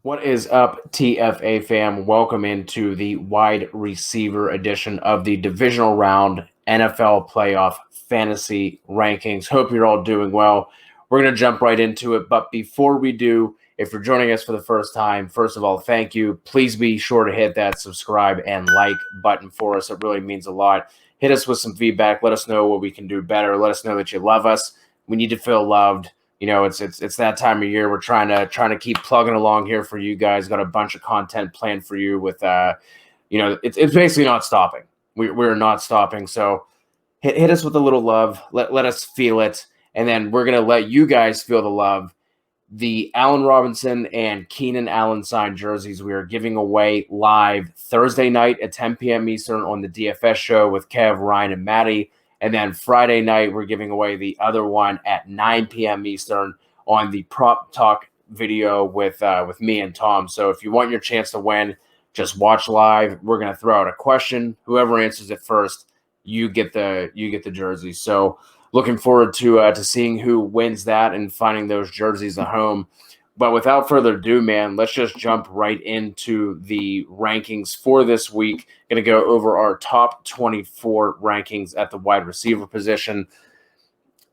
What is up, TFA fam? Welcome into the wide receiver edition of the divisional round NFL playoff fantasy rankings. Hope you're all doing well. We're going to jump right into it. But before we do, if you're joining us for the first time, first of all, thank you. Please be sure to hit that subscribe and like button for us. It really means a lot. Hit us with some feedback. Let us know what we can do better. Let us know that you love us. We need to feel loved. It's that time of year. We're trying to keep plugging along here for you guys. Got a bunch of content planned for you with it's basically not stopping. We're not stopping. So hit us with a little love. Let us feel it, and then we're gonna let you guys feel the love. The Allen Robinson and Keenan Allen signed jerseys we are giving away live Thursday night at 10 p.m. Eastern on the DFS show with Kev, Ryan, and Maddie. And then Friday night, we're giving away the other one at 9 p.m. Eastern on the Prop Talk video with me and Tom. So if you want your chance to win, just watch live. We're going to throw out a question. Whoever answers it first, you get the jersey. So looking forward to seeing who wins that and finding those jerseys at home. But without further ado, man, let's just jump right into the rankings for this week. Going to go over our top 24 rankings at the wide receiver position.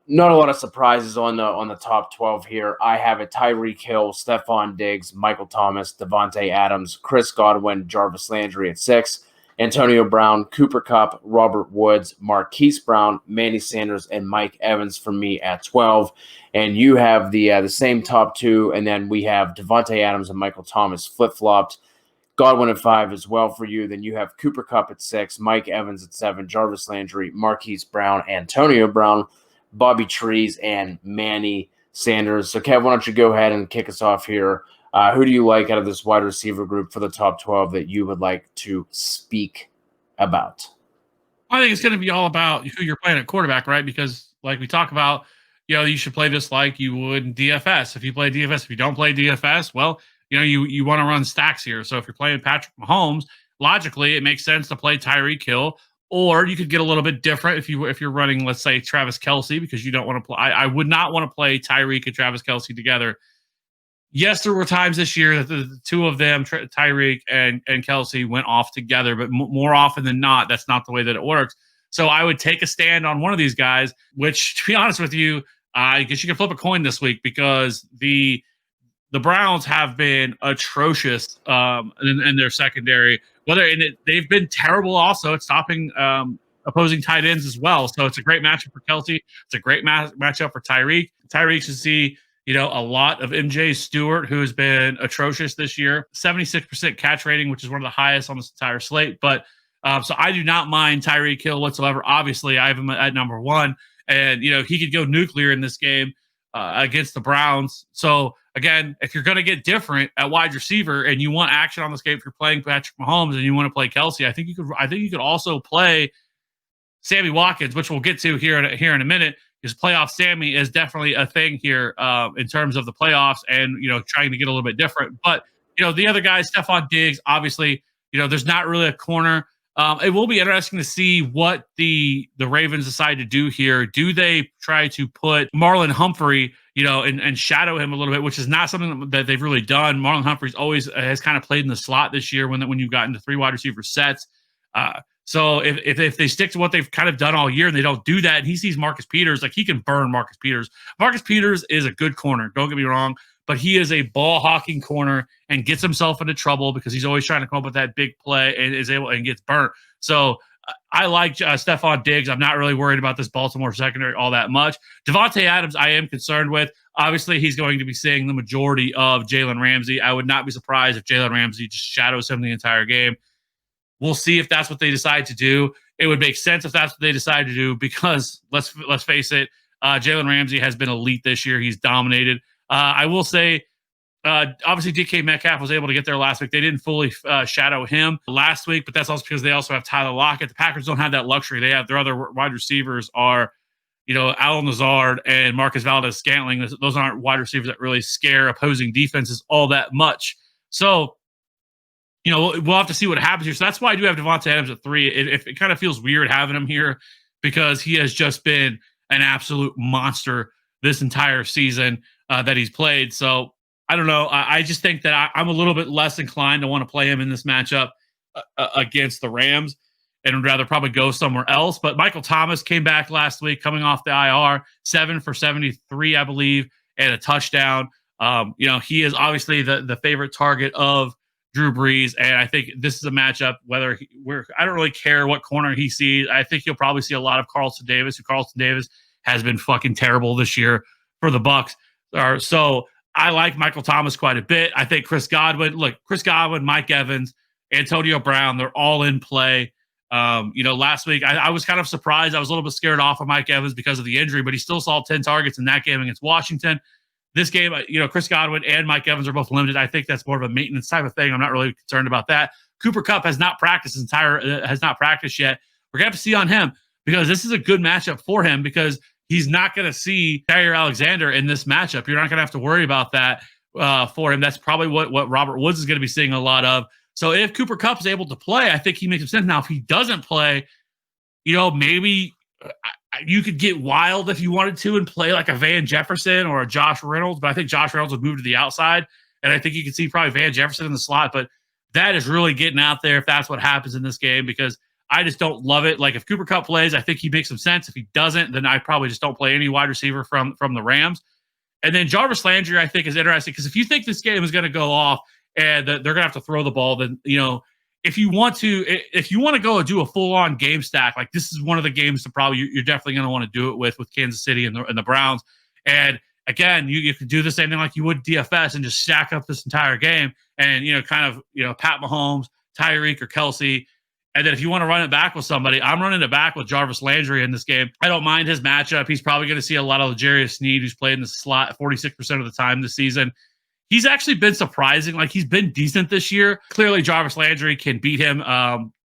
Not a lot of surprises on the top 12 here. I have it Tyreek Hill, Stephon Diggs, Michael Thomas, Devontae Adams, Chris Godwin, Jarvis Landry at 6. Antonio Brown, Cooper Kupp, Robert Woods, Marquise Brown, Manny Sanders, and Mike Evans for me at 12. And you have the same top two, and then we have Devontae Adams and Michael Thomas flip-flopped. Godwin at 5 as well for you. Then you have Cooper Kupp at 6, Mike Evans at 7, Jarvis Landry, Marquise Brown, Antonio Brown, Bobby Trees, and Manny Sanders. So, Kev, why don't you go ahead and kick us off here? Who do you like out of this wide receiver group for the top 12 that you would like to speak about? I think it's going to be all about who you're playing at quarterback, right? Because like we talk about, you should play this like you would in DFS. If you play DFS, if you don't play DFS, well, you want to run stacks here. So if you're playing Patrick Mahomes, logically, it makes sense to play Tyreek Hill. Or you could get a little bit different if you're running, let's say, Travis Kelce, because you don't want to play. I would not want to play Tyreek and Travis Kelce together. Yes, there were times this year that the two of them, Tyreek and Kelce, went off together, but more often than not, that's not the way that it works. So I would take a stand on one of these guys, which, to be honest with you, I guess you can flip a coin this week because the Browns have been atrocious in their secondary. They've been terrible also at stopping opposing tight ends as well. So it's a great matchup for Kelce. It's a great matchup for Tyreek. Tyreek should see a lot of MJ Stewart, who has been atrocious this year. 76% catch rating, which is one of the highest on this entire slate. But so I do not mind Tyreek Hill whatsoever. Obviously, I have him at number 1. And, he could go nuclear in this game against the Browns. So, again, if you're going to get different at wide receiver and you want action on this game, if you're playing Patrick Mahomes and you want to play Kelce, I think you could also play Sammy Watkins, which we'll get to here in a minute. Because playoff Sammy is definitely a thing here in terms of the playoffs and, trying to get a little bit different. But, the other guys, Stephon Diggs, obviously, there's not really a corner. It will be interesting to see what the Ravens decide to do here. Do they try to put Marlon Humphrey, and shadow him a little bit, which is not something that they've really done. Marlon Humphrey's always has kind of played in the slot this year when you've gotten to 3 wide receiver sets. So if they stick to what they've kind of done all year and they don't do that, and he sees Marcus Peters, like he can burn Marcus Peters. Marcus Peters is a good corner. Don't get me wrong, but he is a ball hawking corner and gets himself into trouble because he's always trying to come up with that big play and gets burnt. So I like Stephon Diggs. I'm not really worried about this Baltimore secondary all that much. Devontae Adams, I am concerned with. Obviously, he's going to be seeing the majority of Jalen Ramsey. I would not be surprised if Jalen Ramsey just shadows him the entire game. We'll see if that's what they decide to do. It would make sense if that's what they decide to do because let's face it, Jalen Ramsey has been elite this year. He's dominated. I will say, obviously DK Metcalf was able to get there last week. They didn't fully shadow him last week, but that's also because they also have Tyler Lockett. The Packers don't have that luxury. They have their other wide receivers are, Al Lazard and Marcus Valdez-Scantling. Those aren't wide receivers that really scare opposing defenses all that much. So, we'll have to see what happens here. So that's why I do have Devontae Adams at 3. It kind of feels weird having him here because he has just been an absolute monster this entire season that he's played. So I don't know. I just think that I'm a little bit less inclined to want to play him in this matchup against the Rams, and would rather probably go somewhere else. But Michael Thomas came back last week, coming off the IR, 7 for 73, I believe, and a touchdown. He is obviously the favorite target of Drew Brees, and I think this is a matchup. I don't really care what corner he sees. I think you'll probably see a lot of Carlton Davis, who Carlton Davis has been fucking terrible this year for the Bucks. So I like Michael Thomas quite a bit. I think Chris Godwin, Mike Evans, Antonio Brown, they're all in play. Last week I was kind of surprised. I was a little bit scared off of Mike Evans because of the injury, but he still saw 10 targets in that game against Washington. This game, Chris Godwin and Mike Evans are both limited. I think that's more of a maintenance type of thing. I'm not really concerned about that. Cooper Kupp has not practiced yet. We're gonna have to see on him, because this is a good matchup for him, because he's not going to see Jair Alexander in this matchup. You're not going to have to worry about that for him. That's probably what Robert Woods is going to be seeing a lot of. So if Cooper Kupp is able to play, I think he makes some sense. Now, if he doesn't play, maybe you could get wild if you wanted to and play like a Van Jefferson or a Josh Reynolds, but I think Josh Reynolds would move to the outside, and I think you could see probably Van Jefferson in the slot, but that is really getting out there if that's what happens in this game, because I just don't love it. Like, if Cooper Kupp plays, I think he makes some sense. If he doesn't, then I probably just don't play any wide receiver from the Rams. And then Jarvis Landry, I think, is interesting, because if you think this game is going to go off and they're going to have to throw the ball, then, if you want to go and do a full-on game stack, like, this is one of the games that probably you're definitely going to want to do it with Kansas City and the Browns. And again, you can do the same thing like you would DFS and just stack up this entire game and, Pat Mahomes, Tyreek, or Kelsey. And then if you want to run it back with somebody, I'm running it back with Jarvis Landry in this game. I don't mind his matchup. He's probably going to see a lot of L'Jarius Sneed, who's played in the slot 46% of the time this season. He's actually been surprising. Like, he's been decent this year. Clearly, Jarvis Landry can beat him.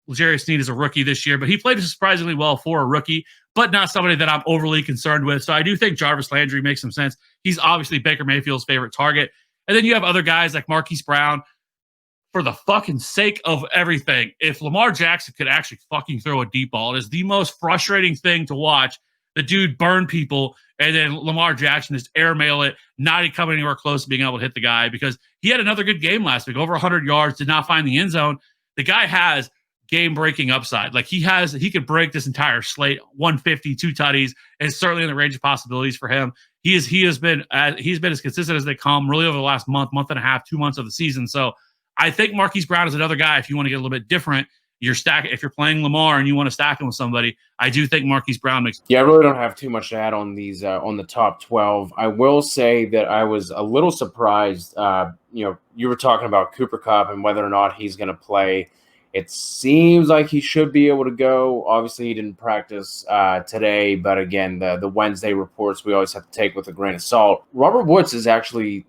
L'Jarius Sneed is a rookie this year, but he played surprisingly well for a rookie, but not somebody that I'm overly concerned with. So I do think Jarvis Landry makes some sense. He's obviously Baker Mayfield's favorite target. And then you have other guys like Marquise Brown. For the fucking sake of everything, if Lamar Jackson could actually fucking throw a deep ball, it is the most frustrating thing to watch. The dude burn people, and then Lamar Jackson just airmail it, not even coming anywhere close to being able to hit the guy, because he had another good game last week, over 100 yards, did not find the end zone. The guy has game-breaking upside. Like, he could break this entire slate, 150, 2 tutties, and it's certainly in the range of possibilities for him. He's been as consistent as they come, really, over the last month and a half, 2 months of the season. So I think Marquise Brown is another guy, if you want to get a little bit different, if you're playing Lamar and you want to stack him with somebody, I do think Marquise Brown makes. Yeah, I really don't have too much to add on these on the top 12. I will say that I was a little surprised. You were talking about Cooper Kupp and whether or not he's going to play. It seems like he should be able to go. Obviously, he didn't practice today, but again, the Wednesday reports we always have to take with a grain of salt. Robert Woods has actually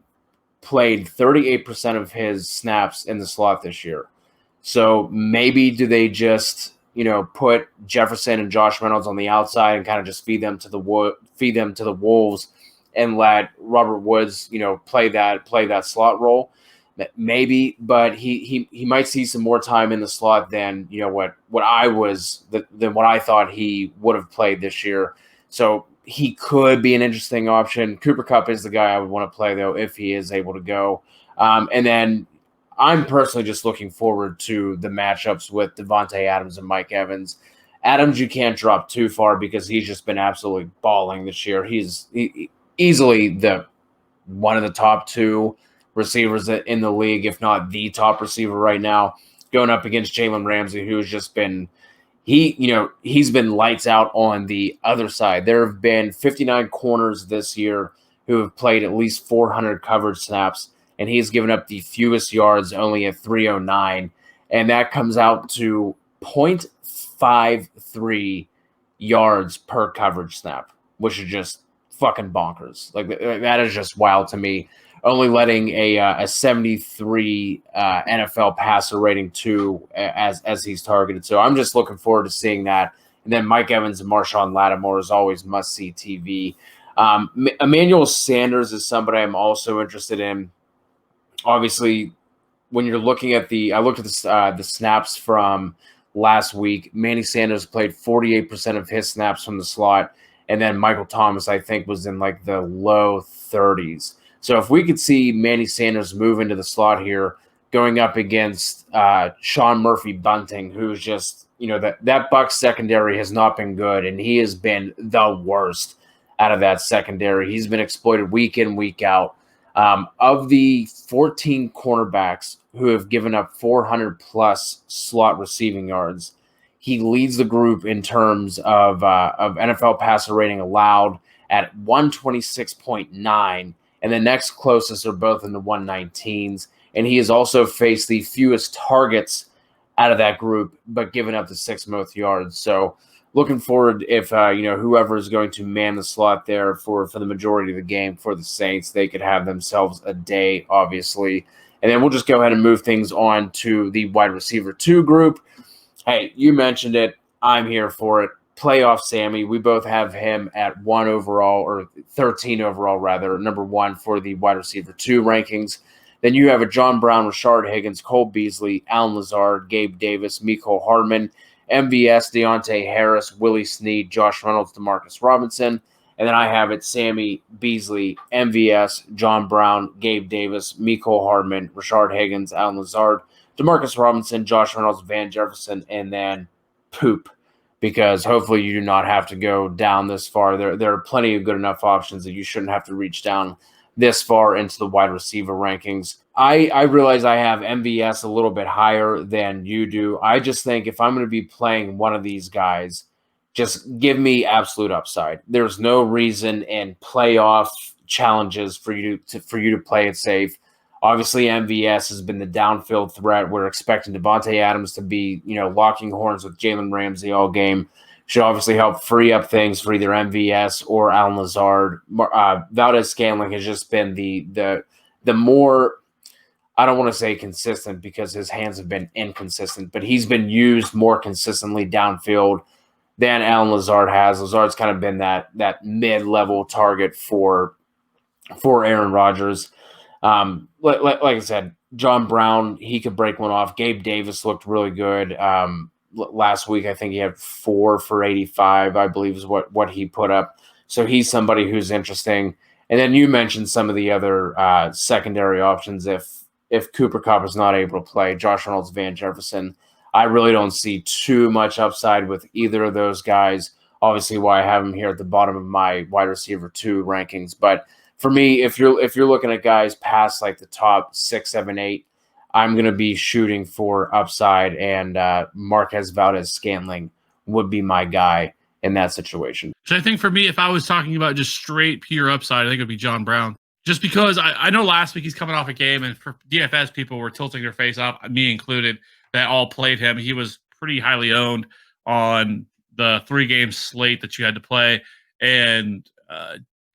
played 38% of his snaps in the slot this year. So maybe do they just, put Jefferson and Josh Reynolds on the outside and kind of just feed them to the wolves and let Robert Woods, play that slot role? Maybe, but he might see some more time in the slot than what I thought he would have played this year. So he could be an interesting option. Cooper Kupp is the guy I would want to play, though, if he is able to go. And then I'm personally just looking forward to the matchups with Devontae Adams and Mike Evans. Adams, you can't drop too far because he's just been absolutely balling this year. He's easily one of the top 2 receivers in the league, if not the top receiver right now, going up against Jalen Ramsey, who's just been he's been lights out on the other side. There have been 59 corners this year who have played at least 400 coverage snaps, and he's given up the fewest yards, only at 309, and that comes out to 0.53 yards per coverage snap, which is just fucking bonkers. Like, that is just wild to me. Only letting a 73 NFL passer rating as he's targeted. So I'm just looking forward to seeing that. And then Mike Evans and Marshawn Lattimore is always must-see TV. Emmanuel Sanders is somebody I'm also interested in. Obviously, when you're looking at I looked at the snaps from last week. Manny Sanders played 48% of his snaps from the slot. And then Michael Thomas, I think, was in like the low 30s. So if we could see Manny Sanders move into the slot here, going up against Sean Murphy Bunting, who's just, that Bucs secondary has not been good, and he has been the worst out of that secondary. He's been exploited week in, week out. Of the 14 cornerbacks who have given up 400 plus slot receiving yards, he leads the group in terms of NFL passer rating allowed at 126.9, and the next closest are both in the 119s. And he has also faced the fewest targets out of that group, but given up the 6th most yards. So looking forward if whoever is going to man the slot there for the majority of the game for the Saints, they could have themselves a day, obviously. And then we'll just go ahead and move things on to the wide receiver 2 group. Hey, you mentioned it. I'm here for it. Playoff Sammy. We both have him at 1 overall, or 13 overall, rather, number 1 for the wide receiver 2 rankings. Then you have a John Brown, Rashard Higgins, Cole Beasley, Allen Lazard, Gabe Davis, Mecole Hardman, MVS, Deontay Harris, Willie Snead, Josh Reynolds, Demarcus Robinson. And then I have it Sammy, Beasley, MVS, John Brown, Gabe Davis, Mecole Hardman, Rashard Higgins, Allen Lazard, Demarcus Robinson, Josh Reynolds, Van Jefferson, and then poop. Because hopefully you do not have to go down this far. There are plenty of good enough options that you shouldn't have to reach down this far into the wide receiver rankings. I realize I have MVS a little bit higher than you do. I just think if I'm going to be playing one of these guys, just give me absolute upside. There's no reason in playoff challenges for you to play it safe. Obviously, MVS has been the downfield threat. We're expecting Devontae Adams to be, locking horns with Jalen Ramsey all game. Should obviously help free up things for either MVS or Allen Lazard. Valdez-Scantling has just been the more, I don't want to say consistent because his hands have been inconsistent, but he's been used more consistently downfield than Allen Lazard has. Lazard's kind of been that mid-level target for Aaron Rodgers. Like I said, John Brown, he could break one off. Gabe Davis looked really good. Last week, I think he had 4 for 85, I believe is what he put up. So he's somebody who's interesting. And then you mentioned some of the other secondary options. If Cooper Kupp is not able to play, Josh Reynolds, Van Jefferson, I really don't see too much upside with either of those guys. Obviously, why I have them here at the bottom of my wide receiver 2 rankings. But for me, if you're looking at guys past like the top 6, 7, 8, I'm going to be shooting for upside, and Marquez Valdez-Scantling would be my guy in that situation. So I think for me, if I was talking about just straight pure upside, I think it would be John Brown. Just because I know last week he's coming off a game, and for DFS people were tilting their face up, me included, that all played him. He was pretty highly owned on the 3-game slate that you had to play, and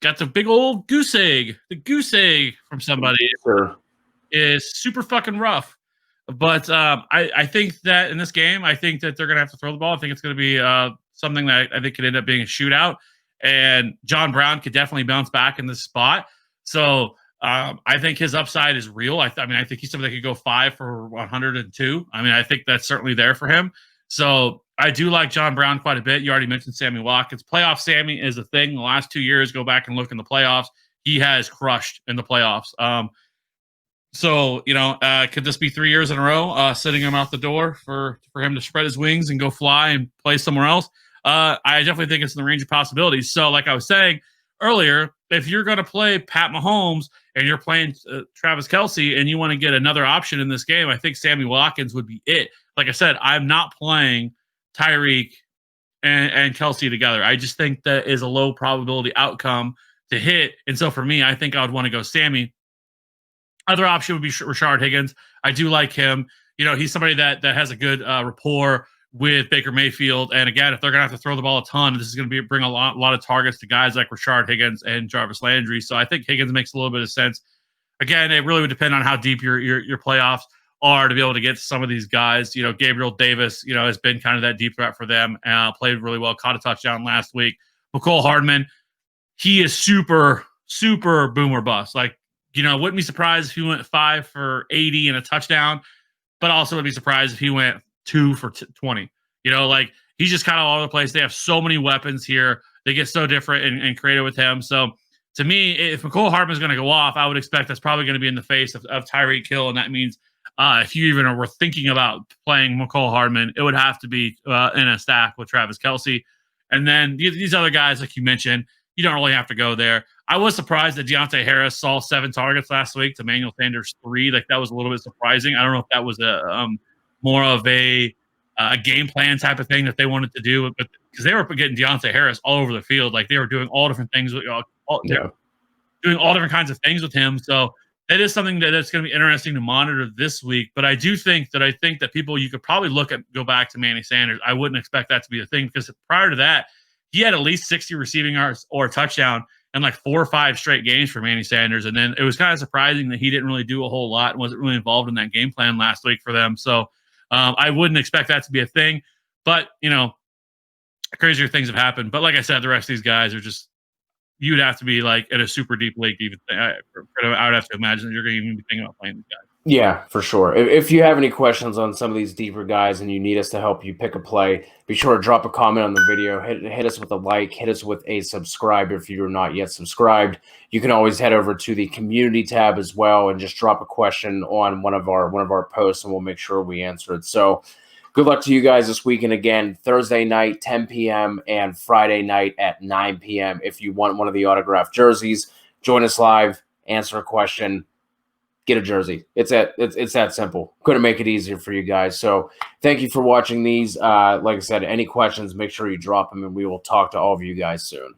got the big old goose egg. The goose egg from somebody. Sure. Is super fucking rough. But I think that in this game, I think that they're going to have to throw the ball. I think it's going to be something that I think could end up being a shootout. And John Brown could definitely bounce back in this spot. So I think his upside is real. I think he's somebody that could go 5 for 102. I think that's certainly there for him. So I do like John Brown quite a bit. You already mentioned Sammy Watkins. Playoff Sammy is a thing. The last 2 years, go back and look in the playoffs. He has crushed in the playoffs. So, could this be 3 years in a row, sitting him out the door for him to spread his wings and go fly and play somewhere else? I definitely think it's in the range of possibilities. So, like I was saying earlier, if you're going to play Pat Mahomes and you're playing Travis Kelce and you want to get another option in this game, I think Sammy Watkins would be it. Like I said, I'm not playing Tyreek and Kelce together. I just think that is a low probability outcome to hit. And so for me, I think I would want to go Sammy. Other option would be Rashard Higgins. I do like him. He's somebody that has a good rapport with Baker Mayfield. And again, if they're going to have to throw the ball a ton, this is going to bring a lot of targets to guys like Rashard Higgins and Jarvis Landry. So I think Higgins makes a little bit of sense. Again, it really would depend on how deep your playoffs are to be able to get to some of these guys. Gabriel Davis, has been kind of that deep threat for them. Played really well, caught a touchdown last week. Mecole Hardman, he is super, super boomer bust. Wouldn't be surprised if he went 5 for 80 and a touchdown, but also would be surprised if he went 2 for 20. He's just kind of all over the place. They have so many weapons here. They get so different and creative with him. So to me, if McCole Hardman's going to go off, I would expect that's probably going to be in the face of Tyreek Hill, and that means if you even were thinking about playing McCole Hardman, it would have to be in a stack with Travis Kelce. And then these other guys, like you mentioned, you don't really have to go there. I was surprised that Deontay Harris saw 7 targets last week to Emmanuel Sanders 3. Like, that was a little bit surprising. I don't know if that was a more of a game plan type of thing that they wanted to do, but because they were getting Deontay Harris all over the field, like they were doing all different things with doing all different kinds of things with him. So that is something that's going to be interesting to monitor this week. But I do think that people, you could probably go back to Manny Sanders. I wouldn't expect that to be a thing because prior to that, he had at least 60 receiving yards or a touchdown in like 4 or 5 straight games for Manny Sanders. And then it was kind of surprising that he didn't really do a whole lot and wasn't really involved in that game plan last week for them. So I wouldn't expect that to be a thing. But, crazier things have happened. But like I said, the rest of these guys are just, you'd have to be like in a super deep league to even I would have to imagine that you're going to even be thinking about playing these guys. Yeah, for sure. If you have any questions on some of these deeper guys and you need us to help you pick a play, be sure to drop a comment on the video, hit us with a like, hit us with a subscribe if you're not yet subscribed. You can always head over to the community tab as well and just drop a question on one of our posts, and we'll make sure we answer it. So good luck to you guys this weekend. Again, Thursday night, 10 p.m. and Friday night at 9 p.m. If you want one of the autographed jerseys, join us live, answer a question, get a jersey. It's that simple. Couldn't make it easier for you guys. So thank you for watching these. Like I said, any questions, make sure you drop them, and we will talk to all of you guys soon.